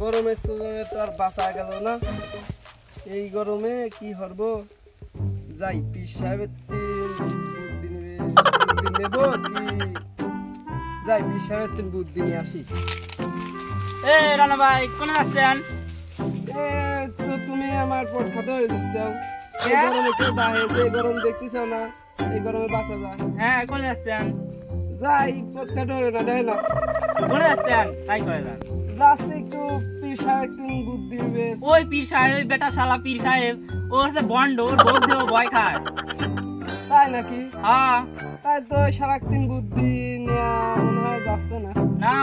গরমের সিজনে তো আর বাঁচা গেল না। এই গরমে কি করব? যাই পীর সাহেবের বুদ্ধি নেব কি যাই পীর সাহেবের বুদ্ধি নিয়ে আসি। এ রানা ভাই কোনে যাচ্ছেন? তো তুমি আমার পট খাতে হয়ে দিচ্ছাও। এই গরমে কেউ বাহে যে গরম দেখতেছ না, এই গরমে বাঁচা যায়। হ্যাঁ কোনে যাচ্ছেন? যাই পট খাতে হয়ে না দেখে না কোনে যাচ্ছেন তাই করে যান। যাচ্ছে একটু পীর সাহেব একটু বুদ্ধি দিবে। ওই পীর সাহেব ওই বেটা শালা পীর সাহেব ও হচ্ছে বন্ড, ওর ভোগ দেবো ভয় খায়। তাই নাকি? হ্যাঁ তাই তো সারাদিন বুদ্ধি নেওয়া মনে হয় যাচ্ছে না। না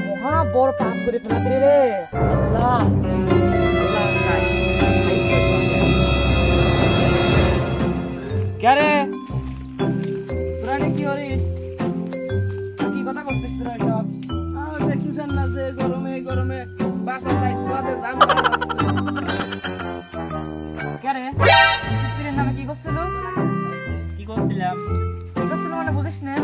মহা বড় পাপ করে ফেলাতে রে আল্লাহ। কে তোরা কি করিস? কি কথা করছিস তোরা এসব? দেখতেছেন না যে গরমে গরমে বাসা যায় তোমাদের দাম কে পীরের নামে কি করছিল? কি করছিলাম? কি করছিল মানে বুঝিস না?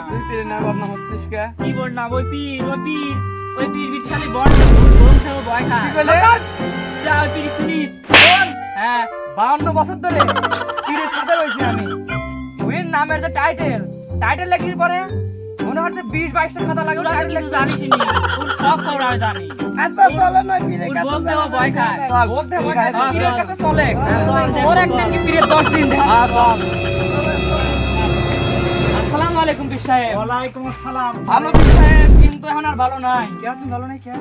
তুই পীরের নাম বদনাম হচ্ছিস কে? কি বল না ওই পীর বিশালি বন্ড ভোগ দেবো ভয় খায়। কি বলে? যা ওই পীর চিনিস? হ্যাঁ 52 বছর ধরে পীরের সাথে রয়েছি আমি। ওই নামের যে টাইটেল লেখির পরে মনে হচ্ছে 20-22টা খাতা লাগে। তোরা কিছু জানিস নি, তোর সব খবর আমি জানি। আচ্ছা চলো নয় পীরের কাছে ভোগ দেবো ভয় খায়। ভোগ দেবো ভয় খায়, পীরের কাছে চলে। চল। ওর একদিন কি পীরের 10 দিন দেয়। আসসালামু আলাইকুম পীর সাহেব। ওয়ালাইকুম আসসালাম। ভালো পীর সাহেব, কিন্তু এখন আর ভালো নাই। কে তুমি ভালো নাই কে?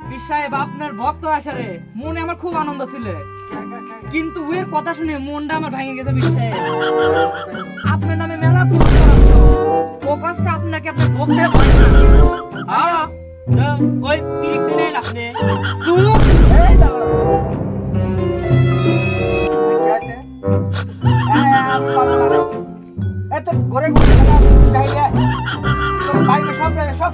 পীর সাহেব আপনার ভক্ত আসারে মনে আমার খুব আনন্দ ছিল, কিন্তু ওর কথা শুনে মনটা আমার ভেঙে গেছে পীর সাহেব। আপনার নামে মেলা খুব ও কাছে আপনাকে আপনার ভোগ দেয় ভয় খায়। হ্যাঁ ওই পীর চিনে রাখলে চুপ। এই দাঁড়াও। কে আছে? এত ঘরে ঘুরে ডাইলে তোর ভাই সব